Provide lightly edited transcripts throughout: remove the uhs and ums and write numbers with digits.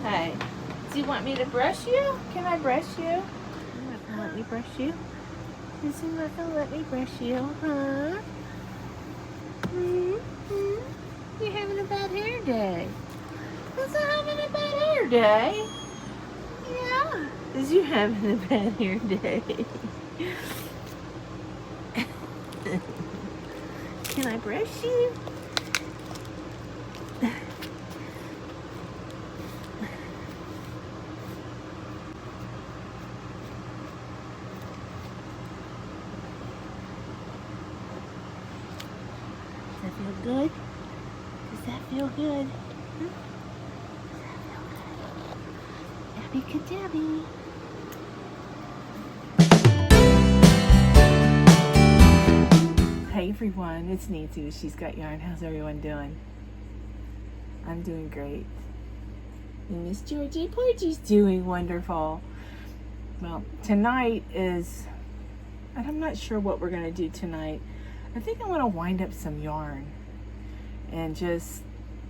Hey, do you want me to brush you? Can I brush you? You're not gonna let me brush you? Is you not gonna let me brush you, huh? Mm-hmm. You having a bad hair day? Is it having a bad hair day? Yeah. Is you having a bad hair day? Can I brush you? Does that feel good? Does that feel good? Hmm? Does that feel good? Abby Cadabby. Hey everyone, it's Nancy. She's got yarn. How's everyone doing? I'm doing great. And Miss Georgie Porgy's doing wonderful. Well, tonight is, and I'm not sure what we're going to do tonight. I think I want to wind up some yarn and just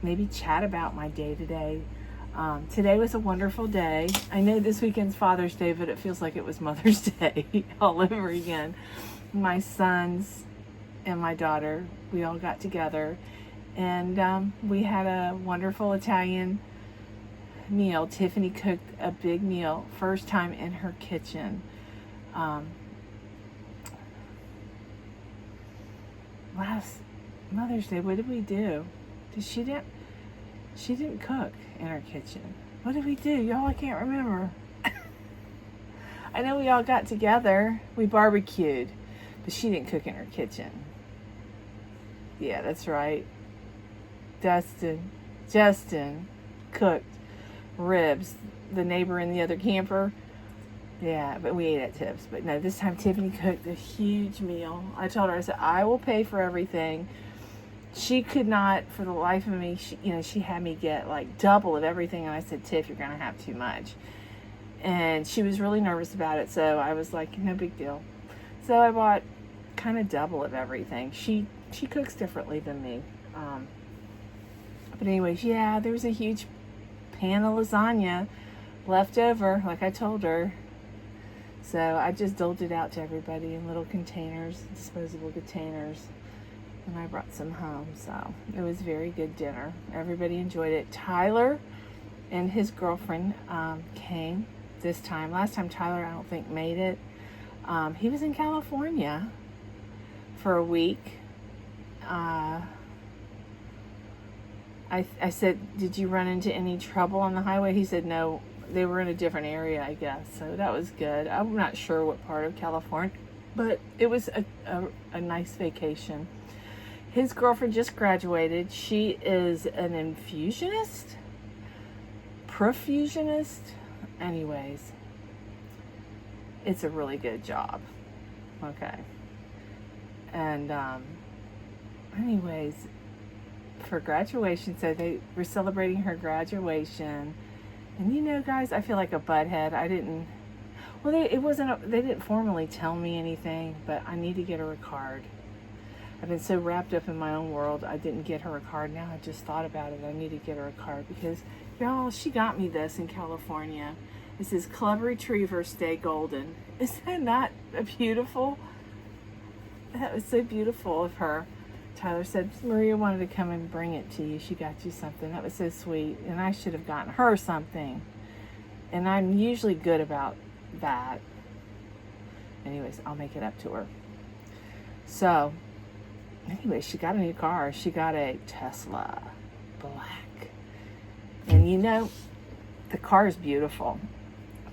maybe chat about my day today. Today was a wonderful day. I know this weekend's Father's Day, but it feels like it was Mother's Day all over again. My sons and my daughter, we all got together and we had a wonderful Italian meal. Tiffany cooked a big meal, first time in her kitchen. Last Mother's Day, what did we do? She didn't cook in her kitchen. What did we do? Y'all, I can't remember. I know we all got together. We barbecued, but she didn't cook in her kitchen. Yeah, that's right. Justin cooked ribs. The neighbor in the other camper. Yeah, but we ate at Tips. But no, this time Tiffany cooked a huge meal. I told her, I said, I will pay for everything. She could not, for the life of me, she had me get like double of everything. And I said, Tiff, you're going to have too much. And she was really nervous about it. So I was like, no big deal. So I bought kind of double of everything. She cooks differently than me. But anyways, yeah, there was a huge pan of lasagna left over, like I told her. So I just doled it out to everybody in little containers, disposable containers. And I brought some home. So it was a very good dinner. Everybody enjoyed it. Tyler and his girlfriend came this time. Last time Tyler, I don't think, made it. He was in California for a week. I said, did you run into any trouble on the highway? He said, no, they were in a different area, I guess. So that was good. I'm not sure what part of California, but it was a nice vacation. His girlfriend just graduated. She is an infusionist, perfusionist. Anyways, it's a really good job. Okay. And anyways, for graduation, so they were celebrating her graduation. And you know, guys, I feel like a butthead. They didn't formally tell me anything, but I need to get her a card. I've been so wrapped up in my own world, I didn't get her a card. Now I just thought about it. I need to get her a card because, y'all, she got me this in California. It says, Club Retriever, Stay Golden. Isn't that beautiful? That was so beautiful of her. Tyler said, Maria wanted to come and bring it to you. She got you something. That was so sweet. And I should have gotten her something. And I'm usually good about that. Anyways, I'll make it up to her. So, anyway, she got a new car. She got a Tesla Black. And you know, the car is beautiful.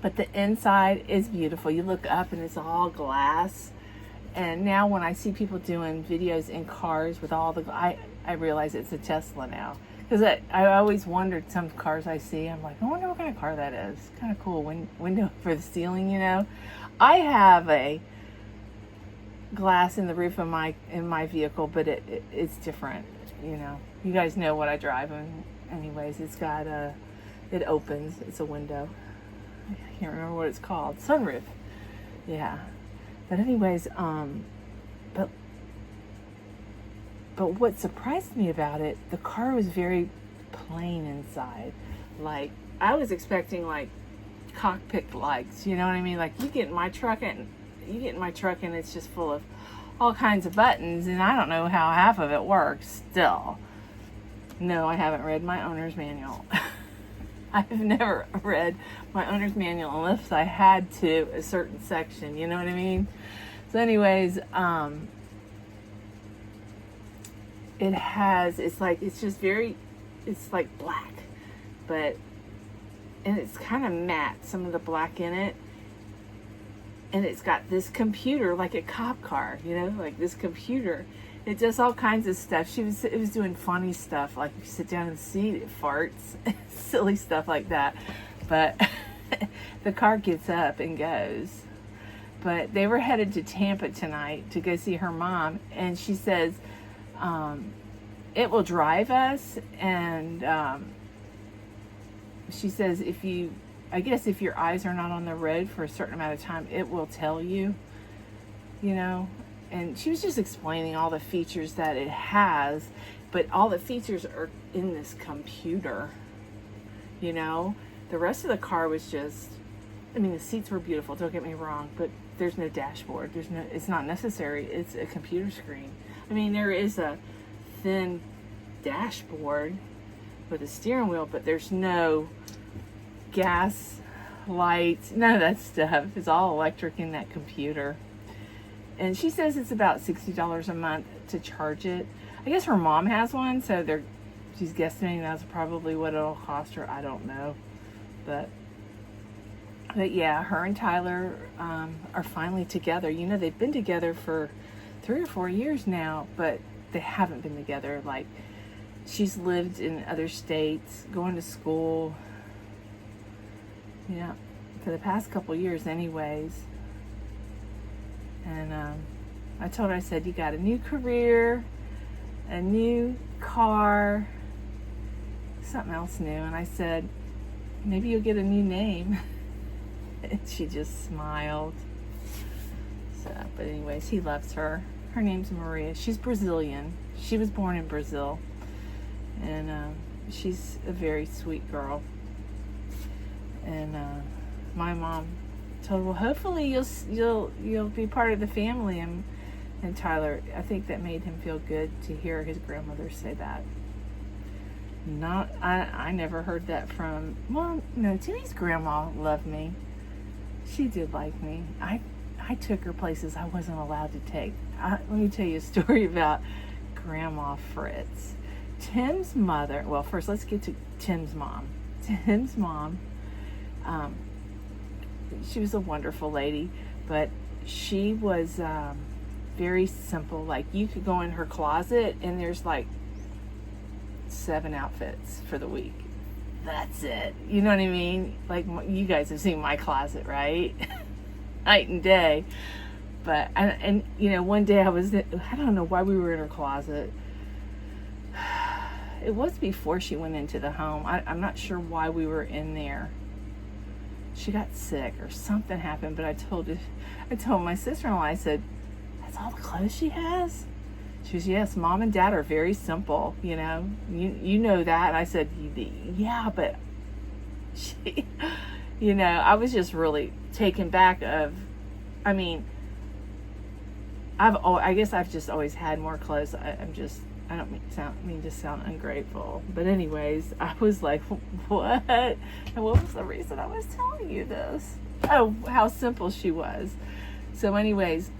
But the inside is beautiful. You look up and it's all glass. And now when I see people doing videos in cars with all the, I realize it's a Tesla now. Because I always wondered, some cars I see, I'm like, I wonder what kind of car that is. Kind of cool, window for the ceiling, you know. I have a glass in the roof of my vehicle, but it's different, you know. You guys know what I drive, and anyways, it's got it opens. It's a window. I can't remember what it's called. Sunroof. Yeah. But anyways, but what surprised me about it, the car was very plain inside. Like, I was expecting like cockpit lights, you know what I mean? Like you get in my truck and it's just full of all kinds of buttons, and I don't know how half of it works still. No, I haven't read my owner's manual. I've never read my owner's manual unless I had to a certain section, you know what I mean? So anyways, it's like black, and it's kind of matte, some of the black in it. And it's got this computer, like a cop car, you know, like this computer. It does all kinds of stuff. It was doing funny stuff, like if you sit down in the seat, it farts, silly stuff like that. But the car gets up and goes. But they were headed to Tampa tonight to go see her mom, and she says it will drive us, and she says if your eyes are not on the road for a certain amount of time, it will tell you, you know. And she was just explaining all the features that it has, but all the features are in this computer, you know. The rest of the car was just, I mean, the seats were beautiful, don't get me wrong, but there's no dashboard. It's not necessary. It's a computer screen. I mean, there is a thin dashboard with a steering wheel, but there's no gas, lights, none of that stuff. It's all electric in that computer. And she says it's about $60 a month to charge it. I guess her mom has one, so she's guesstimating that's probably what it'll cost her. I don't know. But yeah, her and Tyler are finally together. You know, they've been together for 3 or 4 years now, but they haven't been together. Like, she's lived in other states, going to school, yeah, for the past couple years anyways. And I told her, I said, you got a new career, a new car, something else new. And I said, maybe you'll get a new name. And she just smiled. So, but anyways, he loves her. Her name's Maria. She's Brazilian. She was born in Brazil. And she's a very sweet girl. And my mom told her, well, hopefully you'll be part of the family. And Tyler, I think that made him feel good to hear his grandmother say that. I never heard that from, well, no, Timmy's grandma loved me. She did like me. I took her places I wasn't allowed to take. Let me tell you a story about Grandma Fritz. Tim's mother, well, first let's get to Tim's mom. Tim's mom, she was a wonderful lady, but she was very simple. Like, you could go in her closet and there's like 7 outfits for the week. That's it. You know what I mean? Like, you guys have seen my closet, right? Night and day. But, and you know, one day I don't know why we were in her closet. It was before she went into the home. I'm not sure why we were in there. She got sick or something happened, but I told my sister-in-law, I said, that's all the clothes she has? She was, yes, Mom and Dad are very simple, you know. You know that. And I said, yeah, but she, you know, I was just really taken back of, I mean, I guess I've just always had more clothes. I don't mean to sound ungrateful, but anyways, I was like, what? And what was the reason I was telling you this? Oh, how simple she was. So anyways,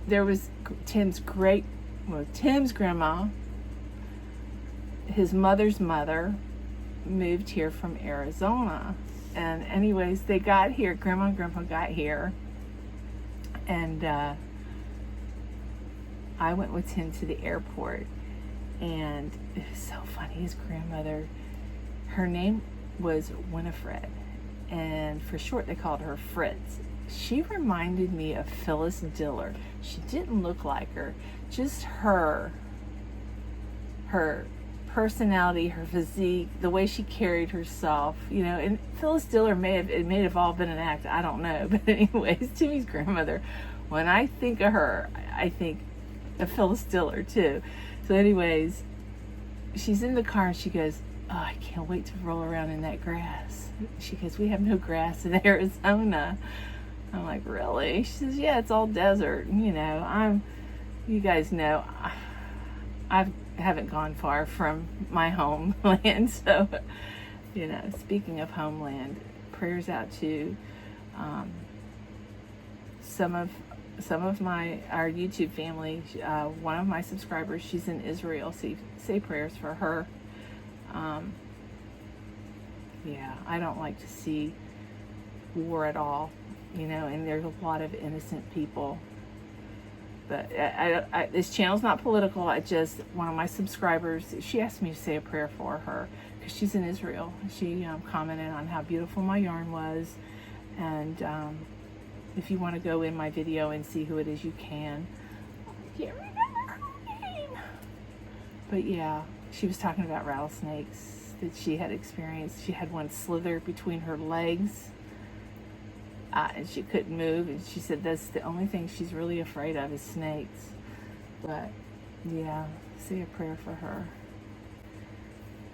there was Tim's grandma, his mother's mother, moved here from Arizona. And anyways, they got here, Grandma and Grandpa got here, and I went with Tim to the airport. And it was so funny. His grandmother, her name was Winifred, and for short they called her Fritz. She reminded me of Phyllis Diller. She didn't look like her, just her personality, her physique, the way she carried herself, you know. And Phyllis Diller may have all been an act, I don't know. But anyways, Timmy's grandmother, when I think of her, I think of Phyllis Diller too. So anyways, she's in the car and she goes, oh, I can't wait to roll around in that grass. She goes, we have no grass in Arizona. I'm like, really? She says, yeah, it's all desert. You know, you guys know, I haven't gone far from my homeland. So, you know, speaking of homeland, prayers out to some of our YouTube family. One of my subscribers, she's in Israel. Say prayers for her. Yeah, I don't like to see war at all, you know, and there's a lot of innocent people. But this channel's not political. One of my subscribers, she asked me to say a prayer for her because she's in Israel. She commented on how beautiful my yarn was, and if you want to go in my video and see who it is, you can. I can't remember her name. But yeah, she was talking about rattlesnakes that she had experienced. She had one slither between her legs, and she couldn't move. And she said that's the only thing she's really afraid of is snakes. But yeah, say a prayer for her.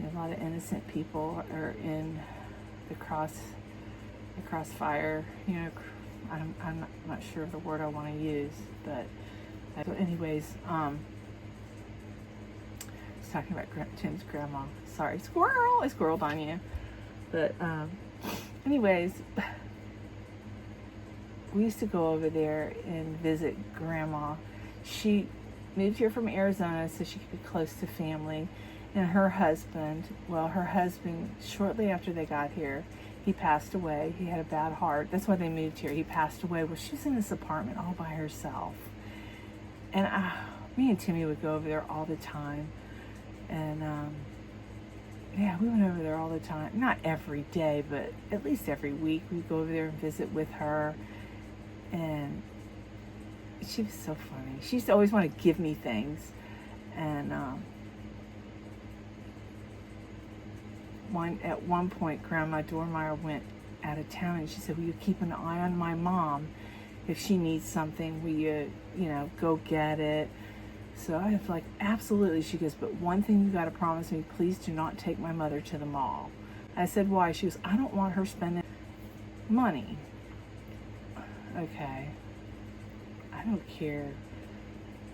A lot of innocent people are in the crossfire. You know, I'm not sure of the word I want to use, but anyways, talking about Tim's grandma. Sorry, squirrel! I squirreled on you. But anyways, we used to go over there and visit Grandma. She moved here from Arizona so she could be close to family. And her husband, shortly after they got here, he passed away. He had a bad heart. That's why they moved here. He passed away. Well, she was in this apartment all by herself. And me and Timmy would go over there all the time. And yeah, we went over there all the time. Not every day, but at least every week we'd go over there and visit with her. And she was so funny. She used to always want to give me things. And at one point, Grandma Dormeyer went out of town, and she said, will you keep an eye on my mom? If she needs something, will you, go get it? So I was like, absolutely. She goes, but one thing you got to promise me, please do not take my mother to the mall. I said, why? She goes, I don't want her spending money. Okay. I don't care.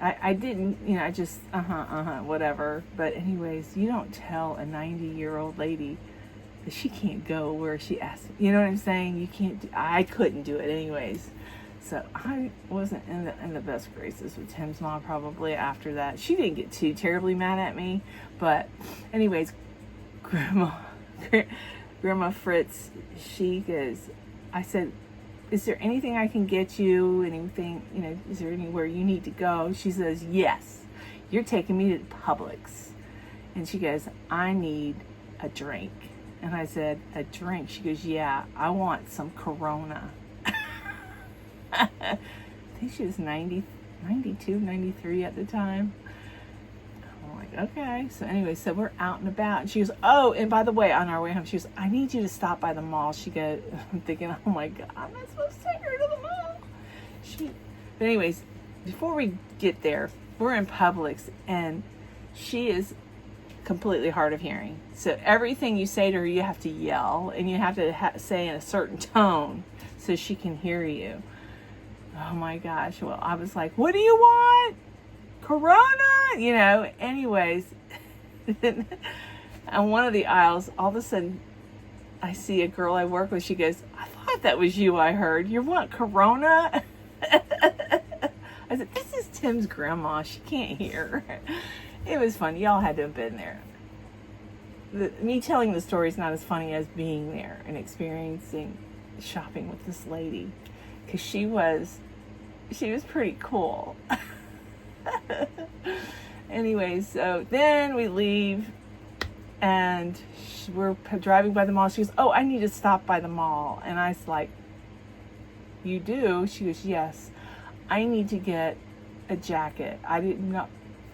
I didn't, I just, whatever. But anyways, you don't tell a 90-year-old lady that she can't go where she asked. You know what I'm saying? You can't, I couldn't do it anyways. So I wasn't in the best graces with Tim's mom probably after that. She didn't get too terribly mad at me. But anyways, Grandma Fritz, she goes, I said, is there anything I can get you? Anything, is there anywhere you need to go? She says, yes, you're taking me to Publix. And she goes, I need a drink. And I said, a drink? She goes, yeah, I want some Corona. I think she was 92, 93 at the time. I'm like, okay. So anyway, so we're out and about. And she goes, oh, and by the way, on our way home, she goes, I need you to stop by the mall. She goes, I'm thinking, oh my God, I'm not supposed to take her to the mall. But anyways, before we get there, we're in Publix, and she is completely hard of hearing. So everything you say to her, you have to yell, and you have to say in a certain tone so she can hear you. Oh my gosh. Well, I was like, what do you want? Corona? Anyways. On one of the aisles, all of a sudden, I see a girl I work with. She goes, I thought that was you I heard. You want Corona? I said, this is Tim's grandma. She can't hear. It was fun. Y'all had to have been there. Me telling the story is not as funny as being there and experiencing shopping with this lady. Because she was pretty cool. Anyways, so then we leave, and we're driving by the mall. She goes, oh, I need to stop by the mall. And I was like, you do? She goes, yes, I need to get a jacket. I didn't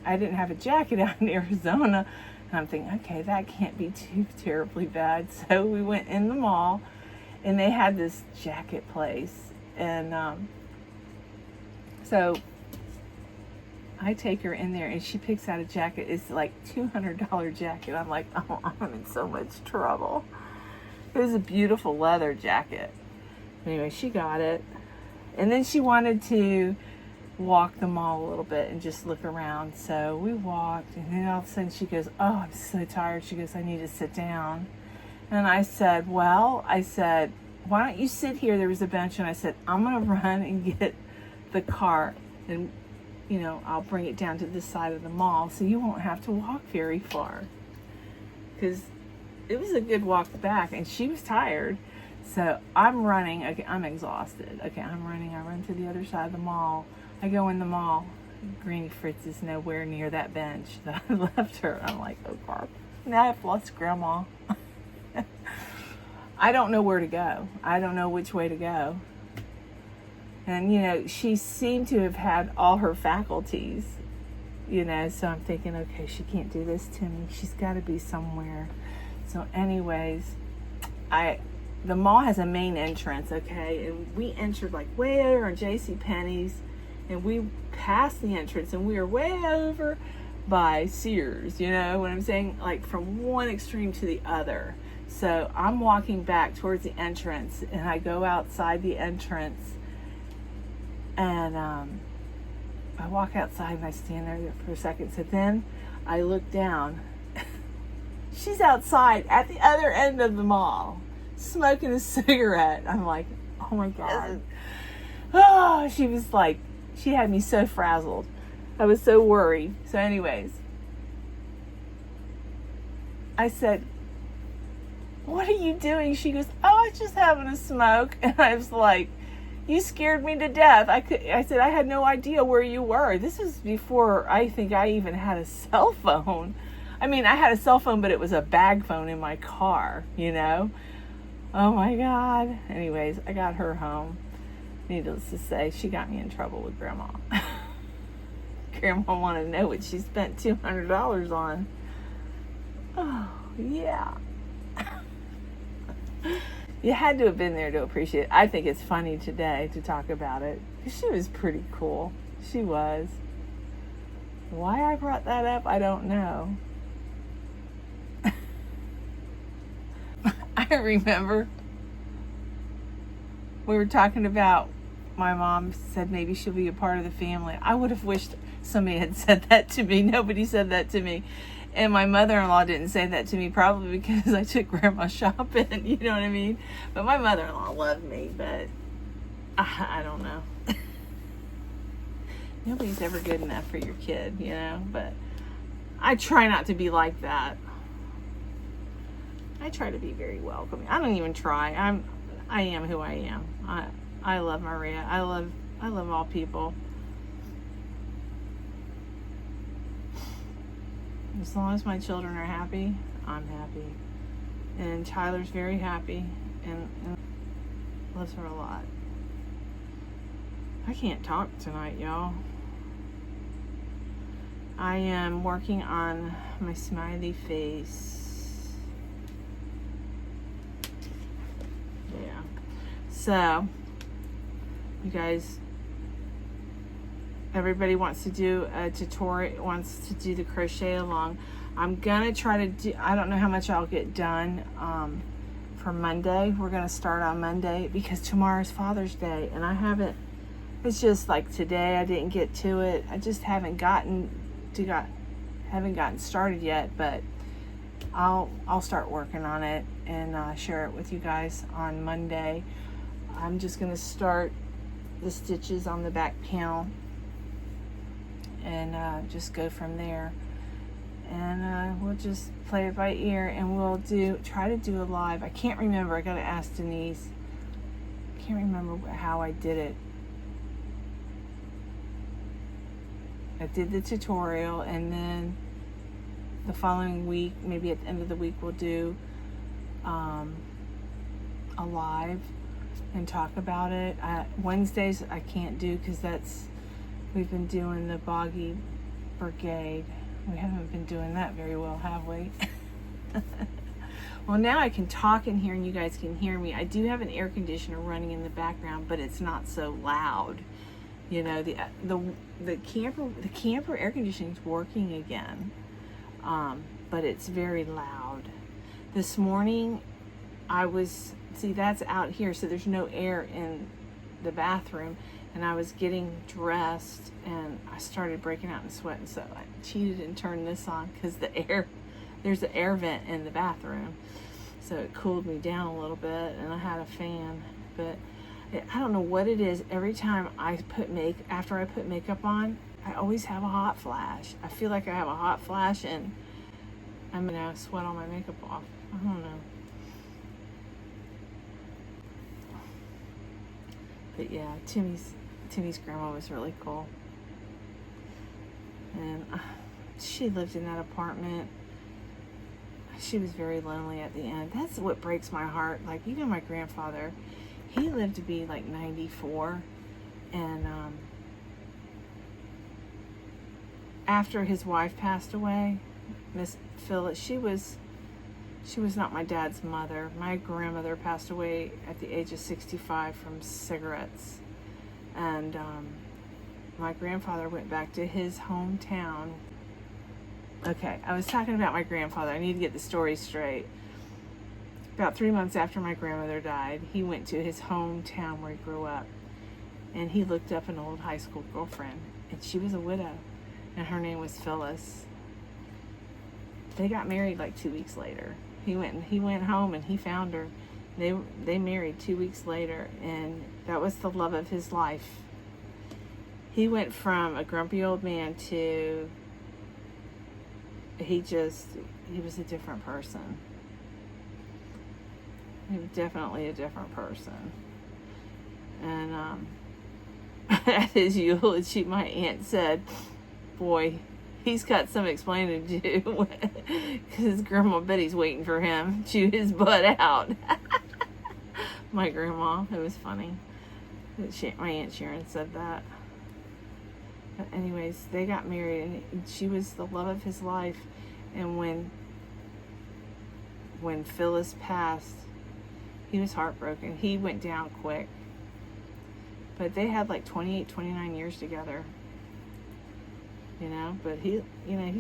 have a jacket out in Arizona. And I'm thinking, okay, that can't be too terribly bad. So we went in the mall, and they had this jacket place. And so I take her in there and she picks out a jacket. It's like $200 jacket. I'm like, oh, I'm in so much trouble. It was a beautiful leather jacket. Anyway, she got it. And then she wanted to walk the mall a little bit and just look around. So we walked, and then all of a sudden she goes, oh, I'm so tired. She goes, I need to sit down. And I said, well, why don't you sit here? There was a bench, and I said, I'm going to run and get the car, and, you know, I'll bring it down to this side of the mall so you won't have to walk very far. Because it was a good walk back, and she was tired. So I'm running. Okay, I'm exhausted. Okay, I'm running. I run to the other side of the mall. I go in the mall. Granny Fritz is nowhere near that bench that I left her. I'm like, oh, God. Now I've lost Grandma. I don't know where to go. I don't know which way to go. And, you know, she seemed to have had all her faculties, you know, so I'm thinking, okay, she can't do this to me. She's got to be somewhere. So anyways, the mall has a main entrance, okay, and we entered like way over on JCPenney's, and we passed the entrance, and we were way over by Sears, you know what I'm saying? Like from one extreme to the other. So I'm walking back towards the entrance, and I go outside the entrance, and I walk outside, and I stand there for a second. So then I look down. She's outside at the other end of the mall, smoking a cigarette. I'm like, oh my God. Oh, she was like, she had me so frazzled. I was so worried. So anyways, I said, what are you doing? She goes, oh, I was just having a smoke. And I was like, you scared me to death. I said, I had no idea where you were. This was before I think I even had a cell phone. I mean, I had a cell phone, but it was a bag phone in my car, you know? Oh my God. Anyways, I got her home. Needless to say, she got me in trouble with Grandma. Grandma wanted to know what she spent $200 on. Oh, yeah. You had to have been there to appreciate it. I think it's funny today to talk about it. She was pretty cool. She was. Why I brought that up, I don't know. I remember we were talking about, my mom said maybe she'll be a part of the family. I would have wished somebody had said that to me. Nobody said that to me. And my mother-in-law didn't say that to me, probably because I took Grandma shopping, you know what I mean? But my mother-in-law loved me, but I don't know. Nobody's ever good enough for your kid, you know? But I try not to be like that. I try to be very welcoming. I don't even try. I am who I am. I love Maria. I love all people. As long as my children are happy, I'm happy. And Tyler's very happy and loves her a lot. I can't talk tonight, y'all. I am working on my smiley face. Yeah. So, you guys, everybody wants to do a tutorial, wants to do the crochet along. I'm gonna try to do, I don't know how much I'll get done for Monday. We're gonna start on Monday because tomorrow's Father's Day, and I haven't, it's just like today I didn't get to it. I just haven't gotten started yet, but I'll start working on it and share it with you guys on Monday. I'm just gonna start the stitches on the back panel and just go from there, and we'll just play it by ear, and we'll try to do a live. I can't remember. I gotta ask Denise. I can't remember how I did it. I did the tutorial, and then the following week, maybe at the end of the week, we'll do a live and talk about it. Wednesdays I can't do because we've been doing the Boggy Brigade. We haven't been doing that very well, have we? Well, now I can talk in here and you guys can hear me. I do have an air conditioner running in the background, but it's not so loud. You know, the camper air conditioning is working again, but it's very loud. This morning, that's out here, so there's no air in the bathroom, and I was getting dressed, and I started breaking out in sweat, and so I cheated and turned this on, because there's an air vent in the bathroom, so it cooled me down a little bit, and I had a fan, but I don't know what it is. Every time after I put makeup on, I always have a hot flash. I feel like I have a hot flash, and I'm gonna sweat all my makeup off. I don't know. But yeah, Timmy's grandma was really cool, and she lived in that apartment. She was very lonely at the end. That's what breaks my heart. Like, even my grandfather, he lived to be like 94, and after his wife passed away, Miss Phyllis, she was not my dad's mother. My grandmother passed away at the age of 65 from cigarettes, and my grandfather went back to his hometown. Okay, I was talking about my grandfather. I need to get the story straight. About 3 months after my grandmother died, he went to his hometown where he grew up, and he looked up an old high school girlfriend, and she was a widow, and her name was Phyllis. They got married like 2 weeks later. He went home and he found her. They married 2 weeks later, and that was the love of his life. He went from a grumpy old man to he was a different person. He was definitely a different person. And at his eulogy, my aunt said, "Boy, he's got some explaining to do, because Grandma Betty's waiting for him to chew his butt out." My grandma, it was funny. My Aunt Sharon said that. But anyways, they got married, and she was the love of his life. And when Phyllis passed, he was heartbroken. He went down quick. But they had like 28, 29 years together. You know, but he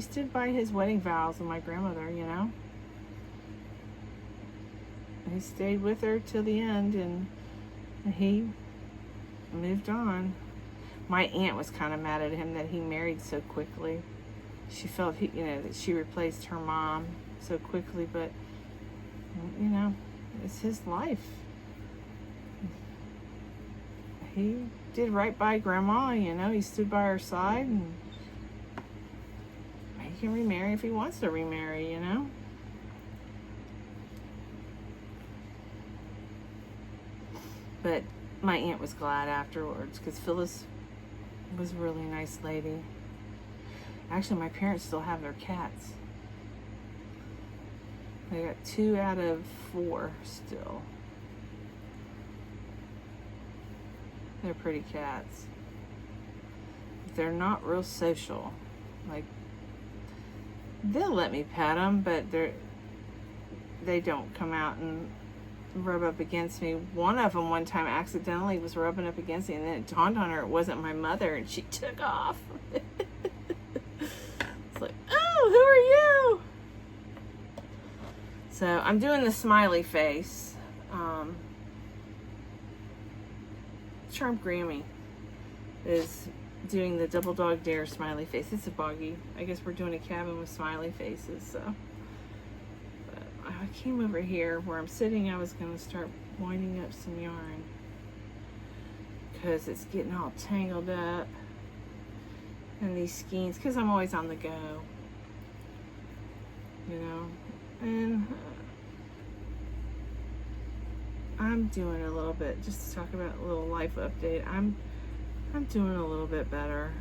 stood by his wedding vows with my grandmother, you know. He stayed with her till the end, and he moved on. My aunt was kind of mad at him that he married so quickly. She felt that she replaced her mom so quickly, but it's his life. He did right by Grandma, he stood by her side, and he can remarry if he wants to remarry, But my aunt was glad afterwards, because Phyllis was a really nice lady. Actually, my parents still have their cats. They got 2 out of 4 still. They're pretty cats. They're not real social. Like, they'll let me pet them, but they don't come out and rub up against me. One of them one time accidentally was rubbing up against me, and then it dawned on her it wasn't my mother, and she took off. It's like, "Oh, who are you?" So I'm doing the smiley face. Charm Grammy is doing the Double Dog Dare smiley face. It's a Boggy. I guess we're doing a cabin with smiley faces, so. But I came over here where I'm sitting. I was going to start winding up some yarn, because it's getting all tangled up in these skeins, because I'm always on the go, and I'm doing a little bit, just to talk about a little life update. I'm doing a little bit better.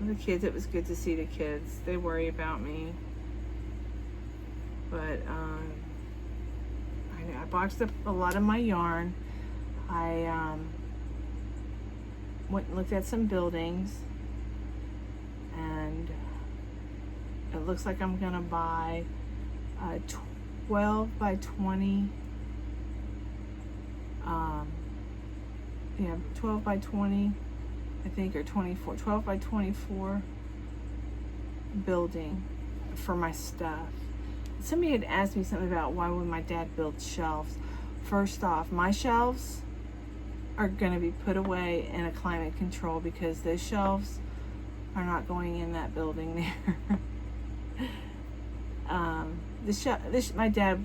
The kids, it was good to see the kids. They worry about me. But I boxed up a lot of my yarn. I went and looked at some buildings, and it looks like I'm gonna buy a 12 by 20 Yeah, 12 by 20, I think, or 24, 12 by 24 building for my stuff. Somebody had asked me something about why would my dad build shelves. First off, my shelves are going to be put away in a climate control because those shelves are not going in that building there. My dad,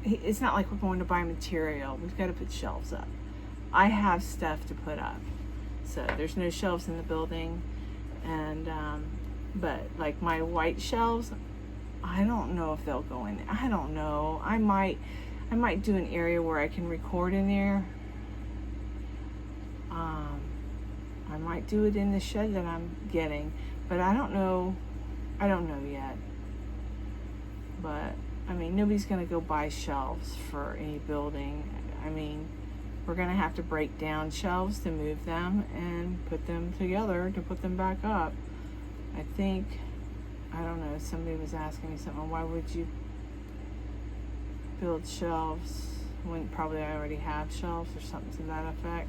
it's not like we're going to buy material. We've got to put shelves up. I have stuff to put up, so there's no shelves in the building. And but like my white shelves, I don't know if they'll go in there. I don't know. I might do an area where I can record in there. I might do it in the shed that I'm getting, but I don't know yet. But I mean, nobody's gonna go buy shelves for any building. I mean, we're gonna have to break down shelves to move them and put them together to put them back up. I think, I don't know, somebody was asking me something, why would you build shelves when probably I already have shelves or something to that effect.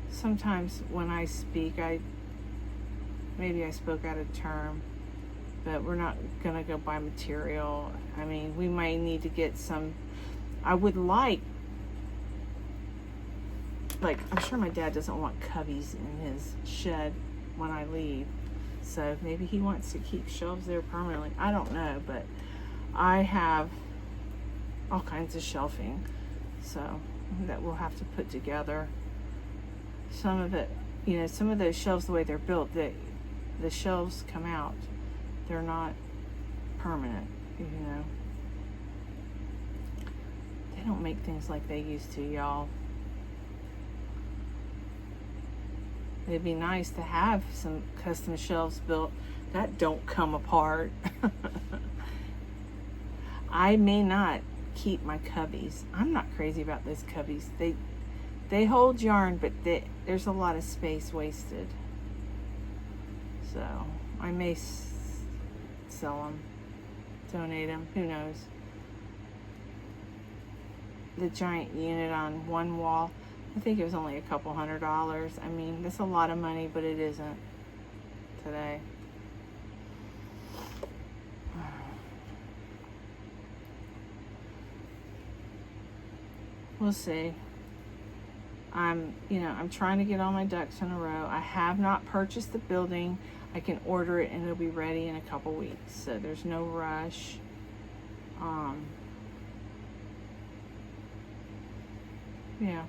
Sometimes when I speak, maybe I spoke out of term, but we're not gonna go buy material. I mean, we might need to get some. I would like I'm sure my dad doesn't want cubbies in his shed when I leave, so maybe he wants to keep shelves there permanently. I don't know, but I have all kinds of shelving, so that we'll have to put together. Some of it, some of those shelves, the way they're built, the shelves come out. They're not permanent, They don't make things like they used to, y'all. It'd be nice to have some custom shelves built that don't come apart. I may not keep my cubbies. I'm not crazy about those cubbies. They hold yarn, but there's a lot of space wasted. So I may sell them, donate them, who knows. The giant unit on one wall, I think it was only a couple $100. I mean, that's a lot of money, but it isn't today. We'll see. I'm trying to get all my ducks in a row. I have not purchased the building. I can order it and it'll be ready in a couple weeks. So there's no rush. Yeah.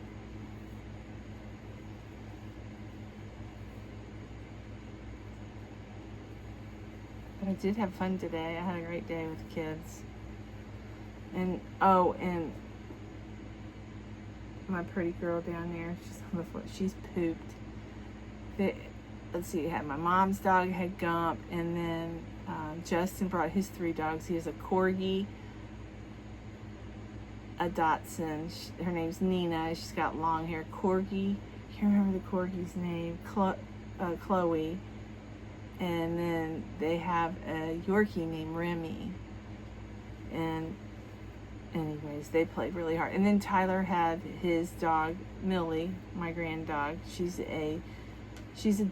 But I did have fun today. I had a great day with the kids. And my pretty girl down there, she's on the floor. She's pooped. Let's see, my mom's dog had Gump, and then Justin brought his 3 dogs. He has a Corgi, a Dachshund. Her name's Nina. She's got long hair. Corgi. Can't remember the Corgi's name. Chloe. And then they have a Yorkie named Remy. And anyways, they played really hard. And then Tyler had his dog, Millie, my grand dog. She's a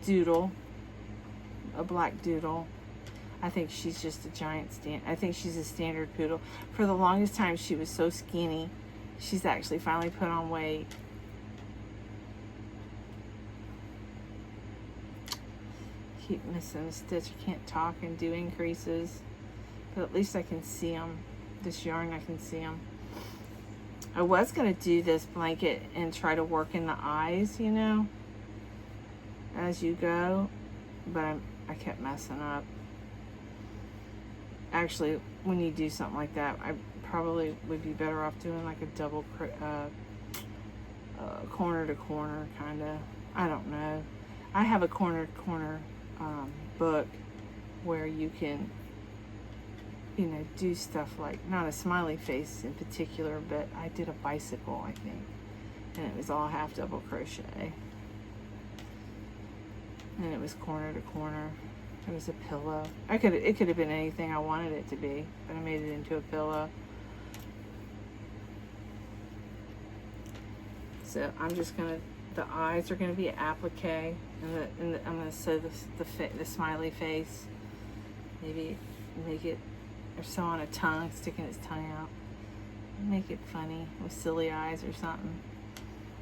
doodle, a black doodle. I think she's just a giant I think she's a standard poodle. For the longest time, she was so skinny. She's actually finally put on weight. Keep missing a stitch. I can't talk and do increases, but at least I can see them. This yarn, I can see them. I was going to do this blanket and try to work in the eyes, as you go, but I kept messing up. Actually, when you do something like that, I probably would be better off doing like a double corner to corner kind of. I don't know. I have a corner to corner book where you can do stuff like, not a smiley face in particular, but I did a bicycle, I think, and it was all half double crochet, and it was corner to corner. It was a pillow. It could have been anything I wanted it to be, but I made it into a pillow. So I'm just gonna, the eyes are gonna be applique, and I'm gonna sew the smiley face. Maybe make it, or sew on a tongue, sticking its tongue out. Make it funny with silly eyes or something.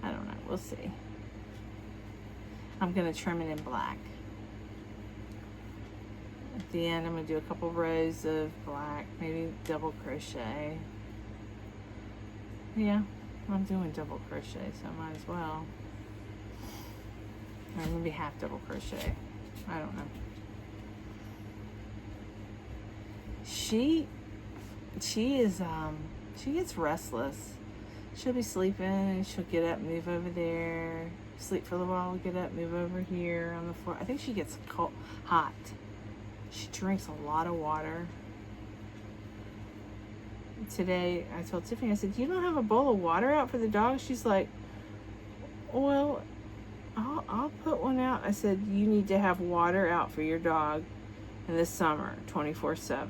I don't know. We'll see. I'm gonna trim it in black. At the end, I'm gonna do a couple rows of black, maybe double crochet. Yeah, I'm doing double crochet, so I might as well. Or maybe half double crochet. I don't know. She is, she gets restless. She'll be sleeping and she'll get up, move over there, sleep for a little while, get up, move over here on the floor. I think she gets hot. She drinks a lot of water. Today, I told Tiffany, I said, you don't have a bowl of water out for the dog? She's like, well, I'll put one out. I said, you need to have water out for your dog in the summer, 24/7.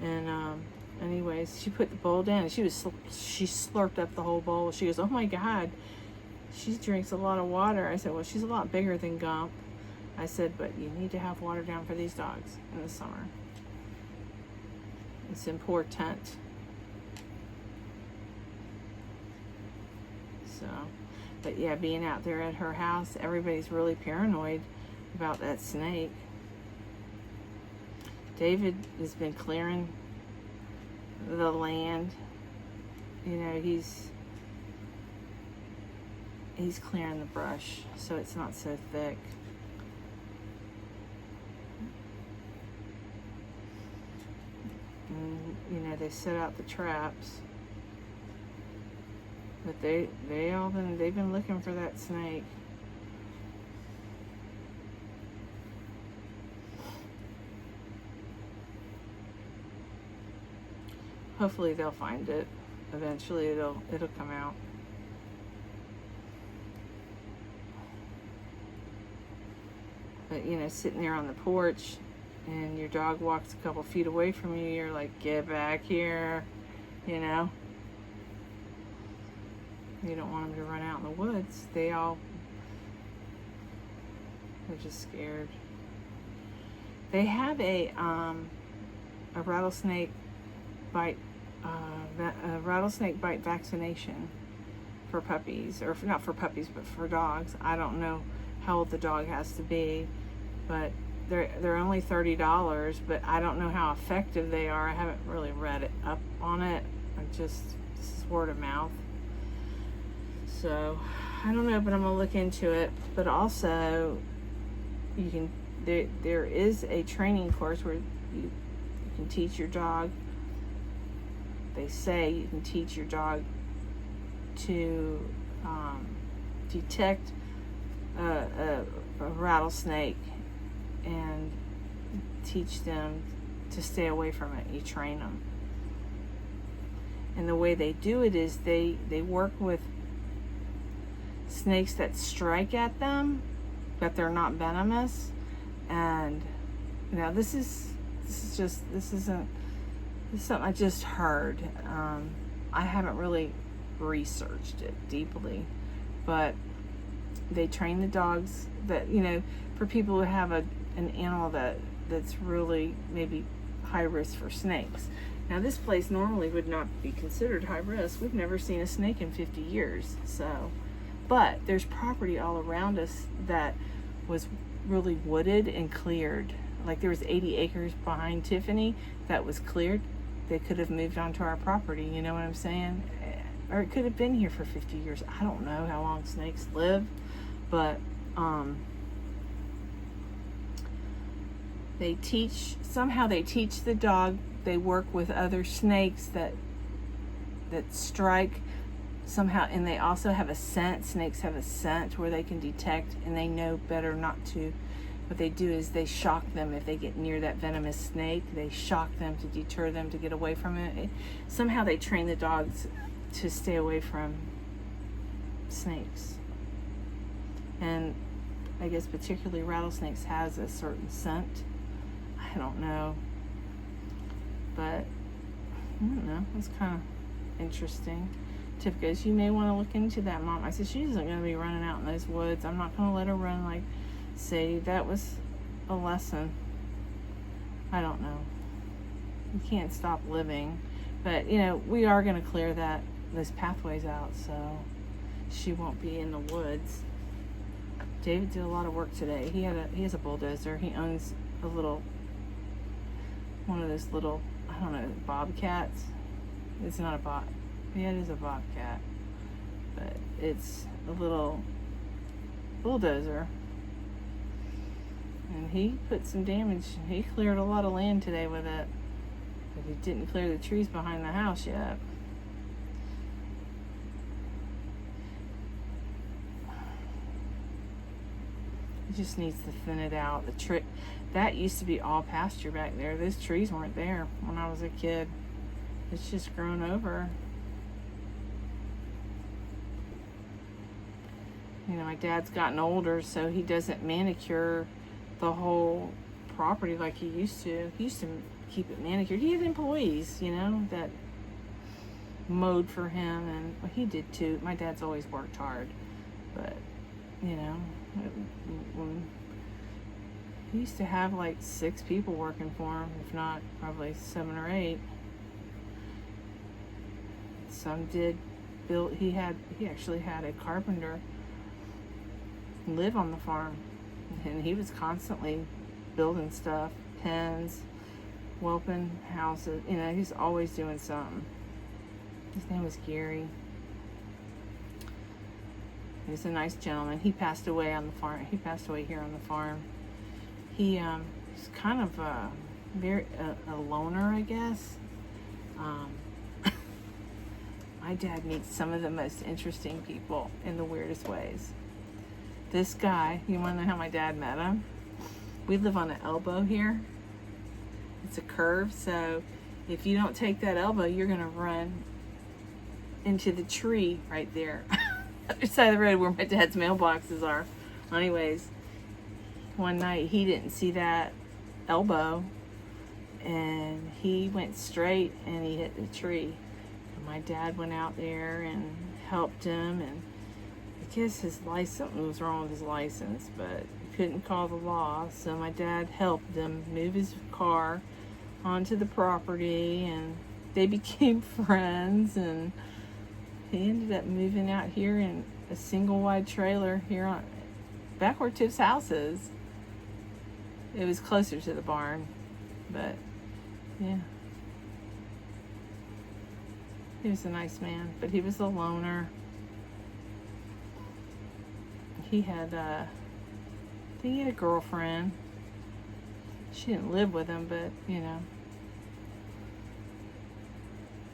And anyways, she put the bowl down and she slurped up the whole bowl. She goes, oh my God, she drinks a lot of water. I said, well, she's a lot bigger than Gump. I said, but you need to have water down for these dogs in the summer. It's important. So, but yeah, being out there at her house, everybody's really paranoid about that snake. David has been clearing the land. You know, he's clearing the brush so it's not so thick. And, you know, they set out the traps. But they've been looking for that snake. Hopefully they'll find it. Eventually it'll come out. But you know, sitting there on the porch and your dog walks a couple feet away from you, you're like, get back here, you know. You don't want them to run out in the woods. They're just scared. They have a rattlesnake bite vaccination for puppies, or not for puppies, but for dogs. I don't know how old the dog has to be, but they're only $30. But I don't know how effective they are. I haven't really read it up on it. This is word of mouth. So I don't know, but I'm gonna look into it. But also, there is a training course where you can teach your dog. They say you can teach your dog to detect a rattlesnake and teach them to stay away from it. You train them. And the way they do it is they work with snakes that strike at them, but they're not venomous. And now this is something I just heard. I haven't really researched it deeply, but they train the dogs that, you know, for people who have an animal that's really maybe high risk for snakes. Now this place normally would not be considered high risk. We've never seen a snake in 50 years. So, but there's property all around us that was really wooded and cleared. Like there was 80 acres behind Tiffany that was cleared. They could have moved onto our property, you know what I'm saying? Or it could have been here for 50 years. I don't know how long snakes live, but they teach the dog. They work with other snakes that strike somehow, and they also have a scent. Snakes have a scent where they can detect, and they know better not to. What they do is they shock them if they get near that venomous snake. They shock them to deter them to get away from it. Somehow they train the dogs to stay away from snakes. And I guess particularly rattlesnakes has a certain scent. I don't know. But, I don't know. It's kind of interesting. Tiff goes, you may want to look into that, Mom. I said, she isn't going to be running out in those woods. I'm not going to let her run like Sadie. That was a lesson. I don't know. You can't stop living. But, you know, we are going to clear those pathways out, so she won't be in the woods. David did a lot of work today. He has a bulldozer. He owns one of those little, I don't know, bobcats. It's not a bob. Yeah, it is a bobcat, but it's a little bulldozer. And he put some damage. He cleared a lot of land today with it, but he didn't clear the trees behind the house yet. He just needs to thin it out. That used to be all pasture back there. Those trees weren't there when I was a kid. It's just grown over. You know, my dad's gotten older, so he doesn't manicure the whole property like he used to. He used to keep it manicured. He had employees, you know, that mowed for him, and well, he did too. My dad's always worked hard, but, you know, he used to have like 6 people working for him, if not probably 7 or 8. Some did build. He actually had a carpenter live on the farm, and he was constantly building stuff, pens, whelping houses. You know, he's always doing something. His name was Gary. He was a nice gentleman. He passed away on the farm. He passed away here on the farm. He was kind of a loner, I guess. My dad meets some of the most interesting people in the weirdest ways. This guy, you want to know how my dad met him? We live on an elbow here. It's a curve, so if you don't take that elbow, you're going to run into the tree right there. Other side of the road where my dad's mailboxes are. Anyways, one night he didn't see that elbow, and he went straight and he hit the tree. And my dad went out there and helped him, and I guess something was wrong with his license, but he couldn't call the law, so my dad helped him move his car onto the property, and they became friends, and he ended up moving out here in a single wide trailer here on back where Tiff's house is. It was closer to the barn, but yeah. He was a nice man, but he was a loner. He had I think he had a girlfriend. She didn't live with him, but you know,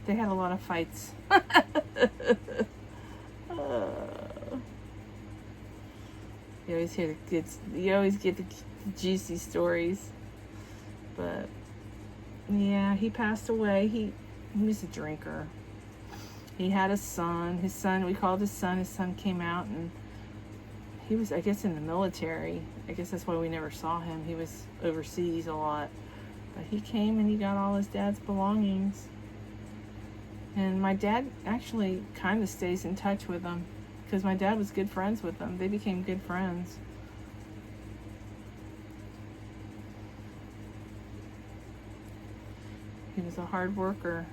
they had a lot of fights. You always get the juicy stories. But yeah, he passed away. He was a drinker. He had a son. His son, we called his son. His son came out, and he was, I guess, in the military. I guess that's why we never saw him. He was overseas a lot. But he came and he got all his dad's belongings. And my dad actually kind of stays in touch with them, because my dad was good friends with them. They became good friends. He was a hard worker.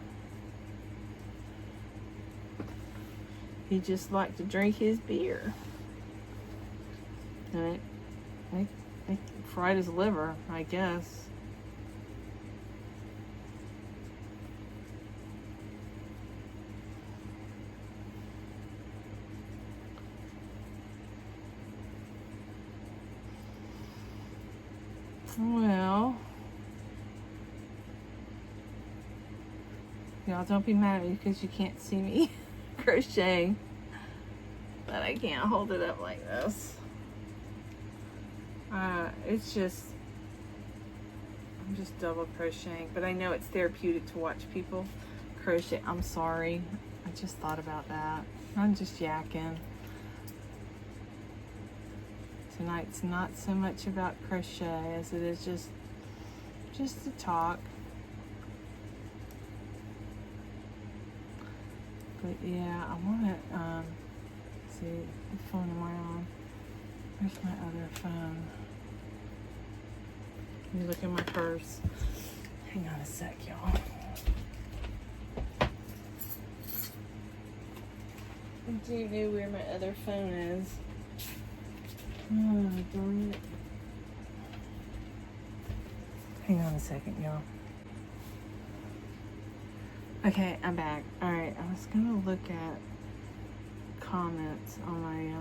He just liked to drink his beer. And it fried his liver, I guess. Well, y'all don't be mad at me because you can't see me crocheting, but I can't hold it up like this. It's just, I'm just double crocheting, but I know it's therapeutic to watch people crochet. I'm sorry, I just thought about that. I'm just yakking. Tonight's not so much about crochet as it is just to talk. But yeah, I want to, see, what phone am I on? Where's my other phone? Let me look in my purse. Hang on a sec, y'all. Do you know where my other phone is? Oh, darn it. Hang on a second, y'all. Okay, I'm back. Alright, I was gonna look at comments on my,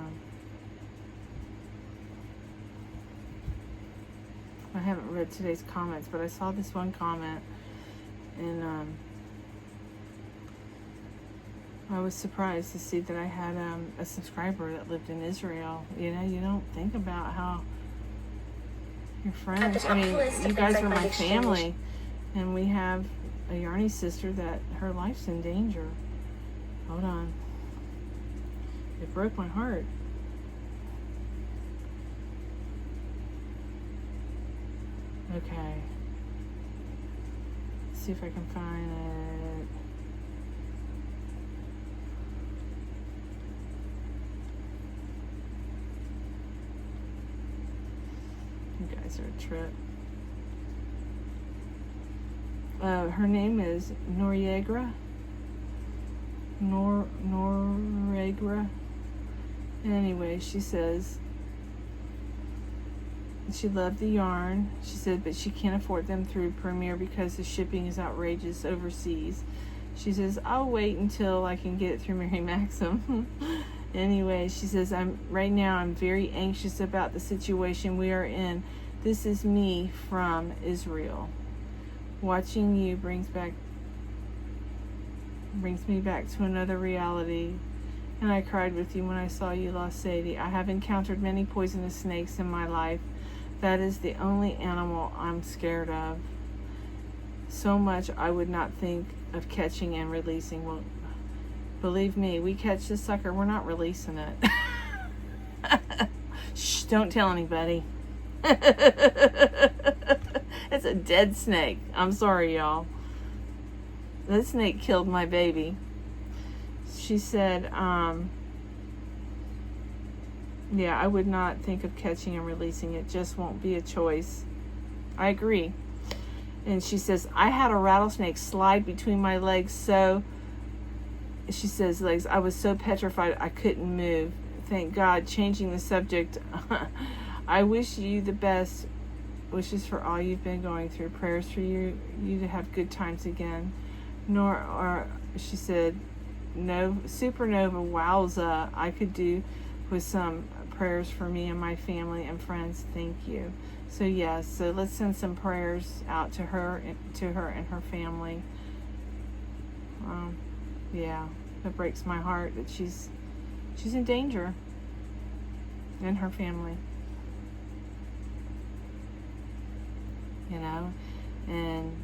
I haven't read today's comments, but I saw this one comment, and, I was surprised to see that I had a subscriber that lived in Israel. You know, you don't think about how your friends, I mean, you guys are my family, and we have a Yarny sister that her life's in danger. Hold on. It broke my heart. Okay. Let's see if I can find it. You guys are a trip. Her name is Noriegra. Noriegra. Anyway, she says she loved the yarn. She said, but she can't afford them through Premier because the shipping is outrageous overseas. She says, I'll wait until I can get it through Mary Maxim. Anyway, she says, right now I'm very anxious about the situation we are in. This is me from Israel. Watching you brings me back to another reality. And I cried with you when I saw you lost Sadie. I have encountered many poisonous snakes in my life. That is the only animal I'm scared of. So much I would not think of catching and releasing. Well, believe me, we catch this sucker, we're not releasing it. Shh, don't tell anybody. It's a dead snake. I'm sorry, y'all. That snake killed my baby. She said, yeah, I would not think of catching and releasing it. Just won't be a choice. I agree. And she says, I had a rattlesnake slide between my legs, so she says, legs, I was so petrified I couldn't move. Thank God. Changing the subject. I wish you the best. Wishes for all you've been going through. Prayers for you to have good times again. She said, no, supernova, wowza. I could do with some prayers for me and my family and friends. Thank you. So yes, so let's send some prayers out to her and her family. Yeah, that breaks my heart that she's in danger, and her family. You know, and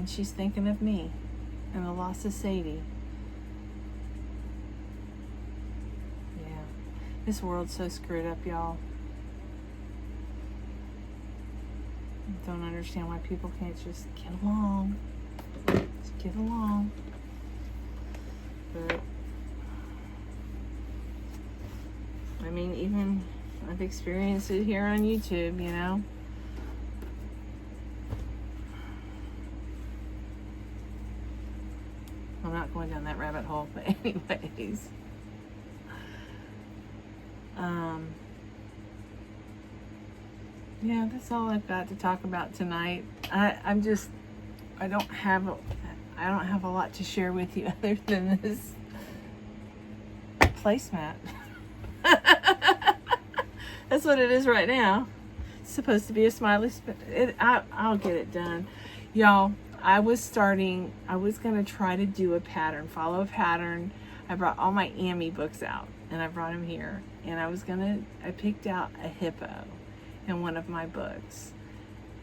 she's thinking of me and the loss of Sadie. Yeah, this world's so screwed up, y'all. Don't understand why people can't just get along. Just get along. But I mean, even I've experienced it here on YouTube, you know. I'm not going down that rabbit hole, but anyways. Yeah, that's all I've got to talk about tonight. I don't have a lot to share with you other than this placemat. That's what it is right now. It's supposed to be a smiley. I'll get it done, y'all. I was going to try to do a pattern, follow a pattern. I brought all my Amy books out, and I brought them here. And I picked out a hippo in one of my books.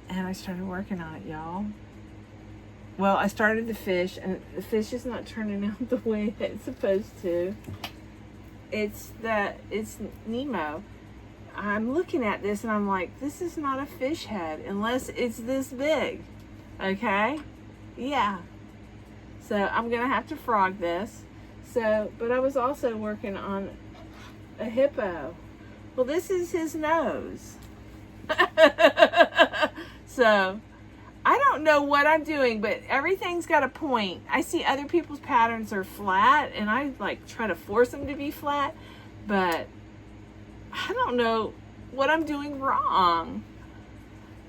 And I started working on it, y'all. Well, I started the fish, and the fish is not turning out the way it's supposed to. It's Nemo. I'm looking at this and I'm like, this is not a fish head unless it's this big. Okay? Yeah. So I'm going to have to frog this. So, but I was also working on a hippo. Well, this is his nose. So, I don't know what I'm doing, but everything's got a point. I see other people's patterns are flat, and I like try to force them to be flat, but I don't know what I'm doing wrong.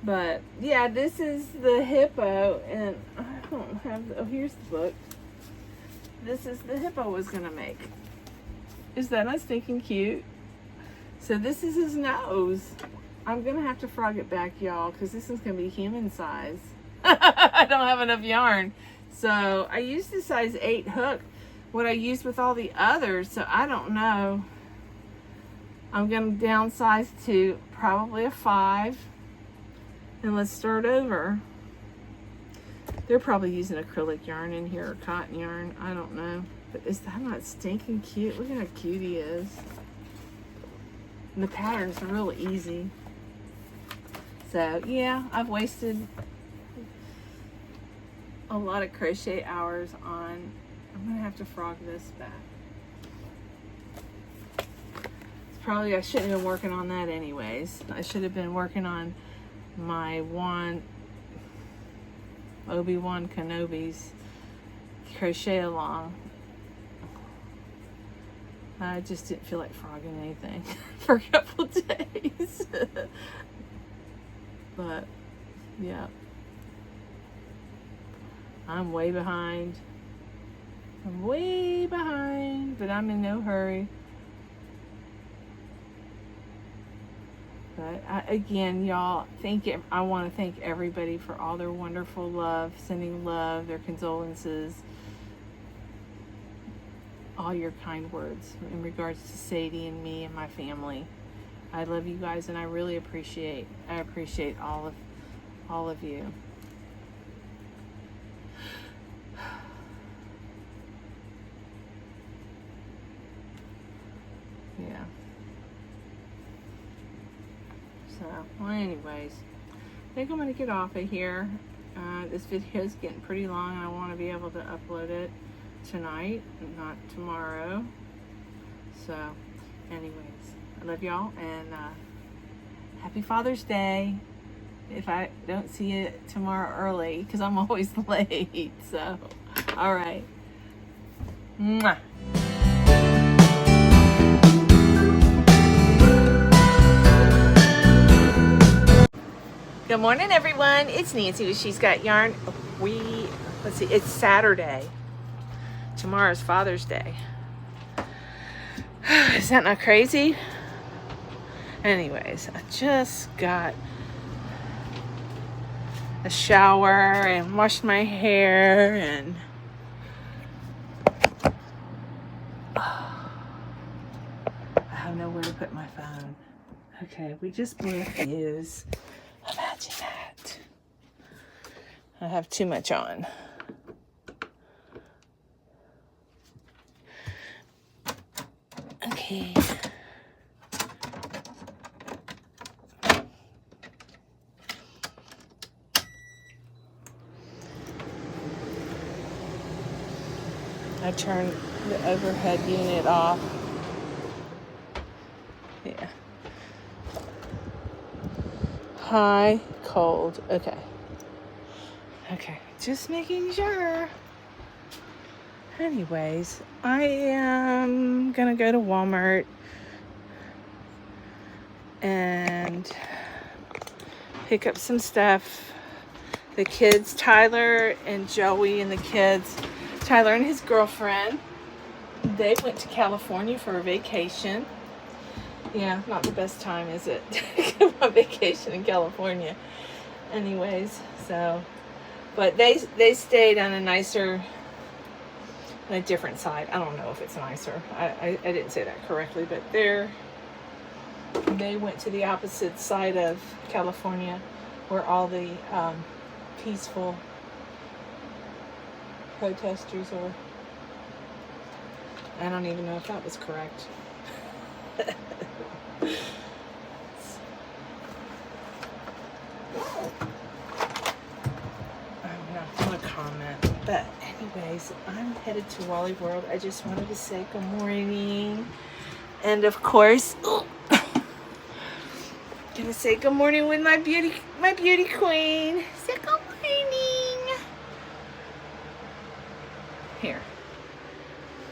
But yeah, this is the hippo, and I don't have, oh, here's the book. This is the hippo I was gonna make. Is that not stinking cute? So this is his nose. I'm gonna have to frog it back, y'all, because this is gonna be human size. I don't have enough yarn. So I used the size 8 hook, what I used with all the others, so I don't know. I'm gonna downsize to probably a 5. And let's start over. They're probably using acrylic yarn in here or cotton yarn. I don't know. But is that not stinking cute? Look at how cute he is. And the pattern's real easy. So yeah, I've wasted a lot of crochet hours on, I'm gonna have to frog this back. It's probably, I shouldn't have been working on that anyways. I should have been working on my Juan, Obi-Wan Kenobi's crochet along. I just didn't feel like frogging anything for a couple days. But yeah, I'm way behind. I'm way behind, but I'm in no hurry. But again, y'all, I want to thank everybody for all their wonderful love, sending love, their condolences, all your kind words in regards to Sadie and me and my family. I love you guys, and I really appreciate all of you. Yeah. So, well, anyways, I think I'm going to get off of here. This video is getting pretty long. I want to be able to upload it tonight, not tomorrow. So, anyways, I love y'all, and happy Father's Day. If I don't see you tomorrow early, because I'm always late. So, all right. Mwah. Good morning, everyone. It's Nancy with She's Got Yarn. Let's see, it's Saturday. Tomorrow's Father's Day. Is that not crazy? Anyways, I just got a shower and washed my hair, and I have nowhere to put my phone. Okay, we just blew a fuse. Imagine that. I have too much on. Okay. I turned the overhead unit off. Yeah. High, cold. Okay. Okay. Just making sure. Anyways, I am gonna go to Walmart and pick up some stuff. The kids, Tyler and Joey and the kids, Tyler and his girlfriend, they went to California for a vacation. Yeah, not the best time, is it? To go on vacation in California. Anyways, so, but they stayed on a different side. I don't know if it's nicer. I didn't say that correctly, but they went to the opposite side of California, where all the peaceful protesters are. I don't even know if that was correct. Okay, so I'm headed to Wally World. I just wanted to say good morning. And of course, gonna say good morning with my beauty queen. Say good morning. Here.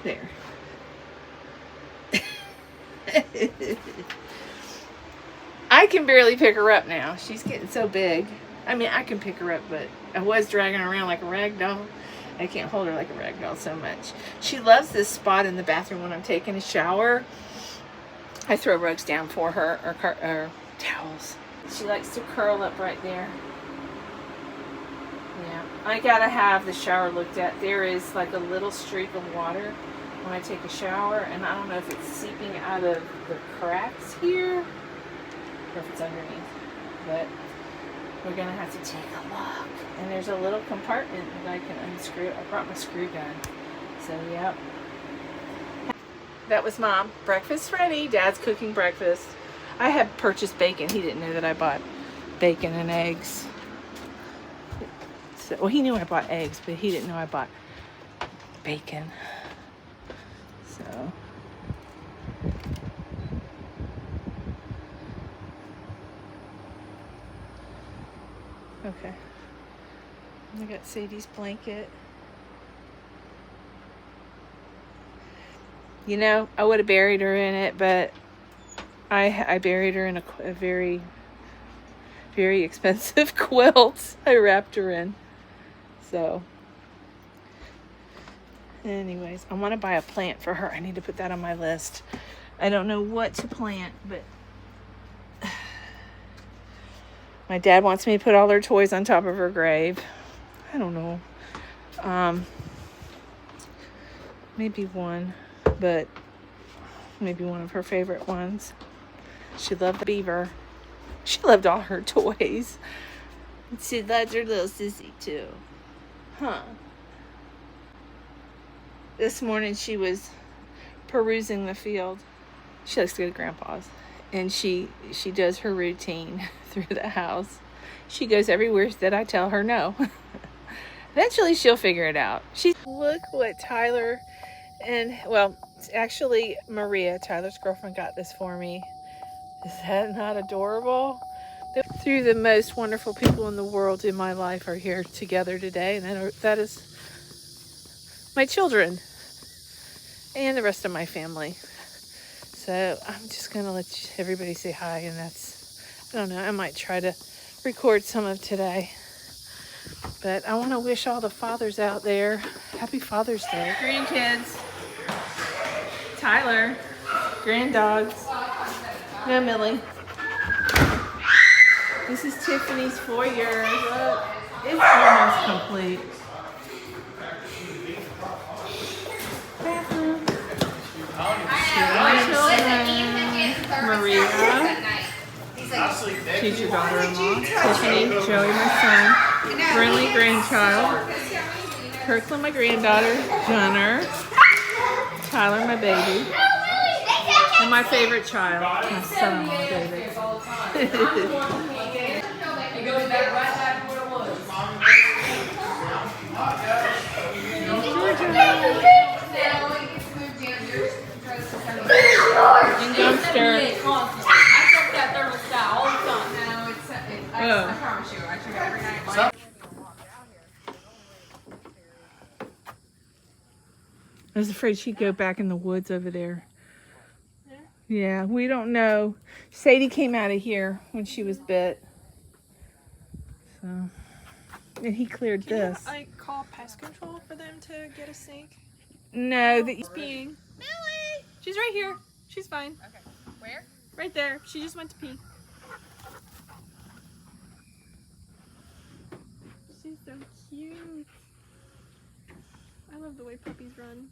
There. I can barely pick her up now. She's getting so big. I mean, I can pick her up, but I was dragging her around like a rag doll. I can't hold her like a rag doll so much. She loves this spot in the bathroom when I'm taking a shower. I throw rugs down for her, or towels. She likes to curl up right there. Yeah, I gotta have the shower looked at. There is like a little streak of water when I take a shower, and I don't know if it's seeping out of the cracks here or if it's underneath, but we're gonna have to take a look. And there's a little compartment that I can unscrew. I brought my screw gun, so yep. That was Mom. Breakfast ready. Dad's cooking breakfast. I had purchased bacon. He didn't know that I bought bacon and eggs. So, well, he knew I bought eggs, but he didn't know I bought bacon. So. Okay. I got Sadie's blanket. You know, I would have buried her in it, but I buried her in a very, very expensive quilt I wrapped her in. So, anyways, I want to buy a plant for her. I need to put that on my list. I don't know what to plant, but my dad wants me to put all her toys on top of her grave. I don't know. Maybe one, but maybe one of her favorite ones. She loved the beaver. She loved all her toys. She loved her little sissy too. Huh. This morning she was perusing the field. She likes to go to Grandpa's. And she does her routine through the house. She goes everywhere that I tell her no. Eventually she'll figure it out. Look what Tyler and, well, actually Maria, Tyler's girlfriend, got this for me. Is that not adorable? Through the most wonderful people in the world in my life are here together today. And that is my children and the rest of my family. So I'm just going to let everybody say hi. And that's, I don't know, I might try to record some of today. But I want to wish all the fathers out there happy Father's Day. Grandkids. Tyler. Granddogs. No, Millie. This is Tiffany's foyer. Look, it's almost complete. Bathroom. Maria. She's your daughter-in-law. Tiffany, Joey, my son. Brinley, grandchild. Kirkland, my granddaughter. Gunner. Tyler, my baby. And my favorite child, my son-in-law, David. It goes back right back to where it was. And dumpster. I check that thermostat all the time. No, I promise you, I check it every night. I was afraid she'd go back in the woods over there. Yeah, we don't know. Sadie came out of here when she was bit. So, and he cleared this. Can you, call pest control for them to get a snake? No, She's peeing. Millie! She's right here. She's fine. Okay. Where? Right there. She just went to pee. She's so cute. I love the way puppies run.